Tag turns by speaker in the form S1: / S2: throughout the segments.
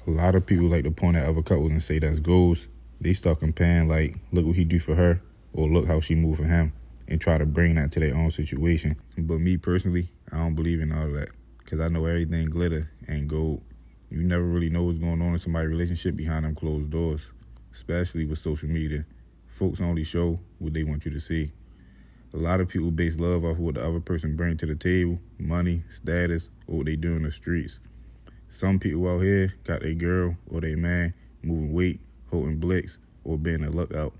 S1: A lot of people like to point at other couples and say that's goals. They start comparing like, look what he do for her, or look how she move for him, and try to bring that to their own situation. But me personally, I don't believe in all of that, because I know everything glitter ain't gold. You never really know what's going on in somebody's relationship behind them closed doors, especially with social media. Folks only show what they want you to see. A lot of people base love off of what the other person brings to the table, money, status, or what they do in the streets. Some people out here got their girl or their man moving weight, holding blicks, or being a lookout.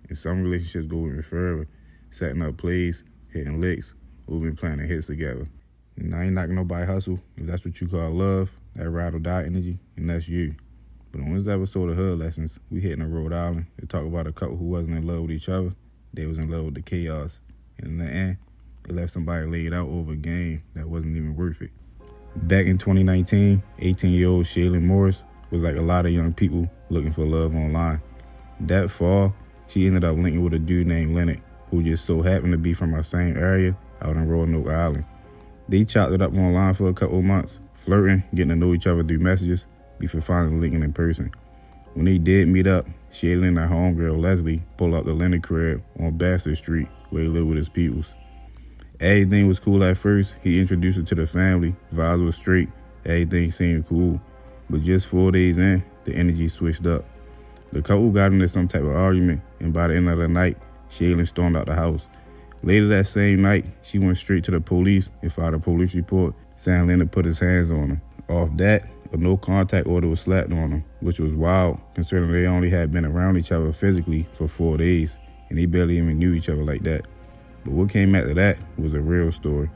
S1: And some relationships go even further, setting up plays, hitting licks, or even planning hits together. And I ain't knocking nobody hustle. If that's what you call love, that ride or die energy, and that's you. But on this episode of Hood Lessons, we hitting in Rhode Island to talk about a couple who wasn't in love with each other. They was in love with the chaos. And in the end, they left somebody laid out over a game that wasn't even worth it. Back in 2019, 18-year-old Shaylyn Morris was like a lot of young people looking for love online. That fall, she ended up linking with a dude named Leonard, who just so happened to be from our same area out in Roanoke Island. They chopped it up online for a couple of months, flirting, getting to know each other through messages, before finally linking in person. When they did meet up, Shaylyn and her homegirl Leslie pulled up the Leonard crib on Bassett Street, where he lived with his peoples. Everything was cool at first. He introduced her to the family, vibes was straight, everything seemed cool. But just 4 days in, the energy switched up. The couple got into some type of argument, and by the end of the night, Shaylyn stormed out the house. Later that same night, she went straight to the police and filed a police report saying Leonard put his hands on her. Off that, a no contact order was slapped on them, which was wild considering they only had been around each other physically for 4 days, and they barely even knew each other like that. But what came after that was a real story.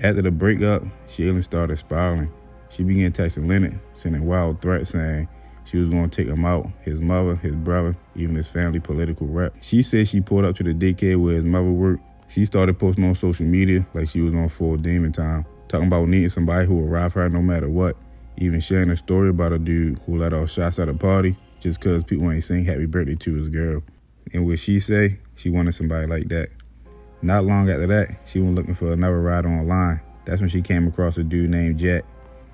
S1: After the breakup, Shaylyn started spiraling. She began texting Leonard, sending wild threats saying she was going to take him out, his mother, his brother, even his family political rep. She said she pulled up to the daycare where his mother worked. She started posting on social media like she was on full demon time, talking about needing somebody who would ride for her no matter what, even sharing a story about a dude who let off shots at a party just because people ain't saying happy birthday to his girl. And what she say, she wanted somebody like that. Not long after that, she went looking for another ride online. That's when she came across a dude named Jack.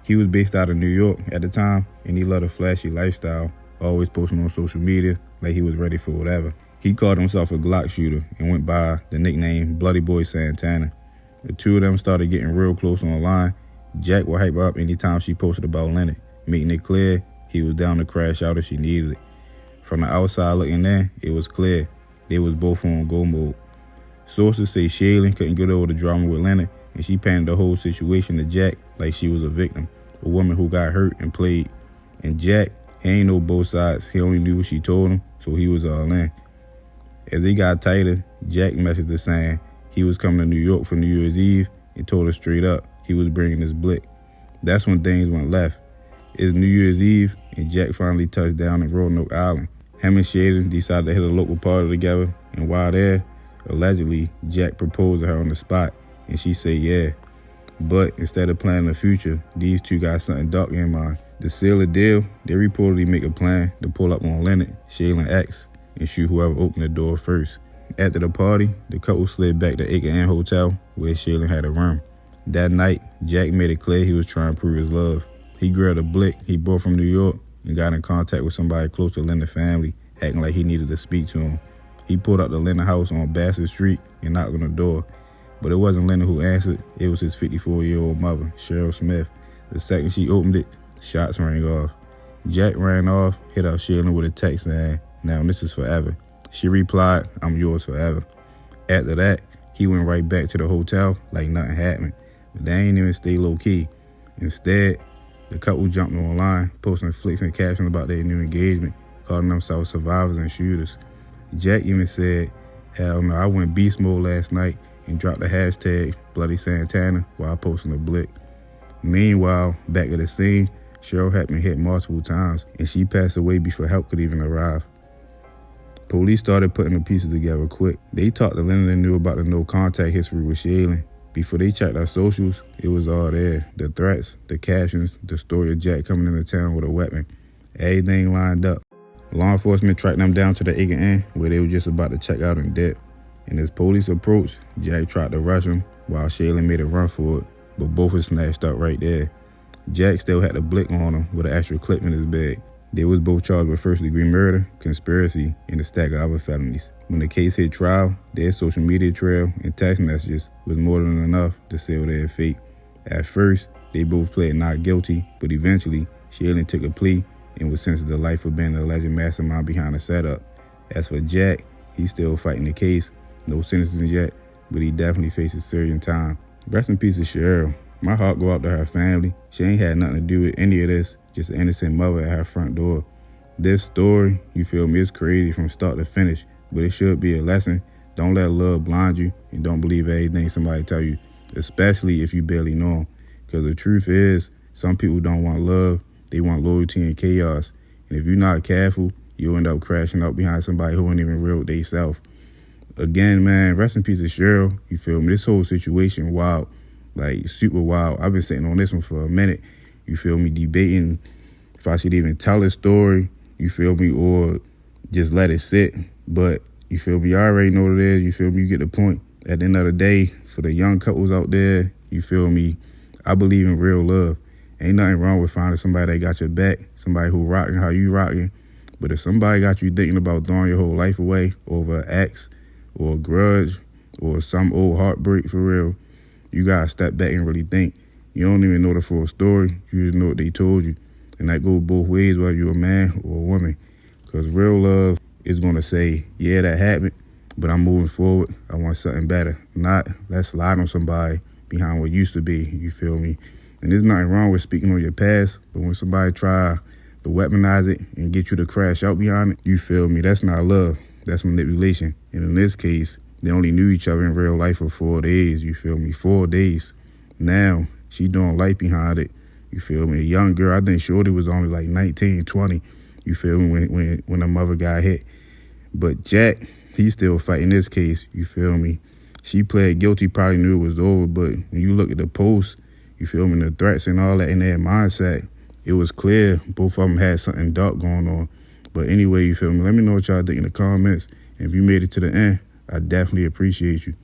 S1: He was based out of New York at the time, and he loved a flashy lifestyle, always posting on social media like he was ready for whatever. He called himself a Glock shooter and went by the nickname Bloody Boy Santana. The two of them started getting real close online. Jack would hype her up anytime she posted about Leonard, making it clear he was down to crash out if she needed it. From the outside looking in, it was clear they was both on go mode. Sources say Shaylyn couldn't get over the drama with Leonard, and she painted the whole situation to Jack like she was a victim, a woman who got hurt and played. And Jack, he ain't know both sides. He only knew what she told him, so he was all in. As they got tighter, Jack messaged her saying he was coming to New York for New Year's Eve and told her straight up he was bringing his blick. That's when things went left. It's New Year's Eve, and Jack finally touched down in Roanoke Island. Him and Shaylyn decided to hit a local party together, and while there, allegedly, Jack proposed to her on the spot, and she said yeah. But instead of planning the future, these two got something dark in mind. To seal the deal, they reportedly make a plan to pull up on Leonard, Shaylyn X, and shoot whoever opened the door first. After the party, the couple slid back to Acre Inn Hotel, where Shaylyn had a room. That night, Jack made it clear he was trying to prove his love. He grabbed a blick he brought from New York and got in contact with somebody close to Leonard's family, acting like he needed to speak to him. He pulled up to Leonard's house on Bassett Street and knocked on the door. But it wasn't Leonard who answered, it was his 54-year-old mother, Cheryl Smith. The second she opened it, shots rang off. Jack ran off, hit up Shaylyn with a text saying, "Now this is forever." She replied, "I'm yours forever." After that, he went right back to the hotel like nothing happened. But they ain't even stay low-key. Instead, the couple jumped online, posting flicks and captions about their new engagement, calling themselves survivors and shooters. Jack even said, "Hell no, I went beast mode last night and dropped the hashtag Bloody Santana while posting a blick." Meanwhile, back at the scene, Cheryl had been hit multiple times, and she passed away before help could even arrive. Police started putting the pieces together quick. They talked to Leonard and knew about the no contact history with Shaylyn. Before they checked our socials, it was all there. The threats, the captions, the story of Jack coming into town with a weapon. Everything lined up. Law enforcement tracked them down to the Acre Inn, where they were just about to check out and dip. And as police approached, Jack tried to rush him while Shaylyn made a run for it, but both were snatched up right there. Jack still had a blick on him with an extra clip in his bag. They was both charged with first-degree murder, conspiracy, and a stack of other felonies. When the case hit trial, their social media trail and text messages was more than enough to seal their fate. At first, they both pled not guilty, but eventually, Shaylyn took a plea and was sentenced to life for being the alleged mastermind behind the setup. As for Jack, he's still fighting the case. No sentencing yet, but he definitely faces serious time. Rest in peace to Cheryl. My heart go out to her family. She ain't had nothing to do with any of this, just an innocent mother at her front door. This story, you feel me, is crazy from start to finish, but it should be a lesson. Don't let love blind you, and don't believe everything somebody tell you, especially if you barely know them. Because the truth is, some people don't want love, they want loyalty and chaos. And if you're not careful, you'll end up crashing out behind somebody who ain't even real with theyself. Again, man, rest in peace to Cheryl. You feel me? This whole situation wild, like super wild. I've been sitting on this one for a minute. You feel me? Debating if I should even tell a story, you feel me, or just let it sit. But you feel me? I already know what it is. You feel me? You get the point. At the end of the day, for the young couples out there, you feel me? I believe in real love. Ain't nothing wrong with finding somebody that got your back, somebody who rocking how you rocking. But if somebody got you thinking about throwing your whole life away over an ex or a grudge or some old heartbreak for real, you gotta step back and really think. You don't even know the full story. You just know what they told you. And that goes both ways, whether you're a man or a woman. Because real love is going to say, yeah, that happened, but I'm moving forward. I want something better. Not, let's slide on somebody behind what used to be. You feel me? And there's nothing wrong with speaking on your past, but when somebody try to weaponize it and get you to crash out behind it, you feel me? That's not love. That's manipulation. And in this case, they only knew each other in real life for 4 days. You feel me? 4 days. Now, she doing life behind it. You feel me? A young girl, I think Shorty was only like 19, 20. You feel me? When the mother got hit. But Jack, he's still fighting this case. You feel me? She pled guilty, probably knew it was over. But when you look at the post, you feel me? The threats and all that in their mindset, it was clear both of them had something dark going on. But anyway, you feel me? Let me know what y'all think in the comments. And if you made it to the end, I definitely appreciate you.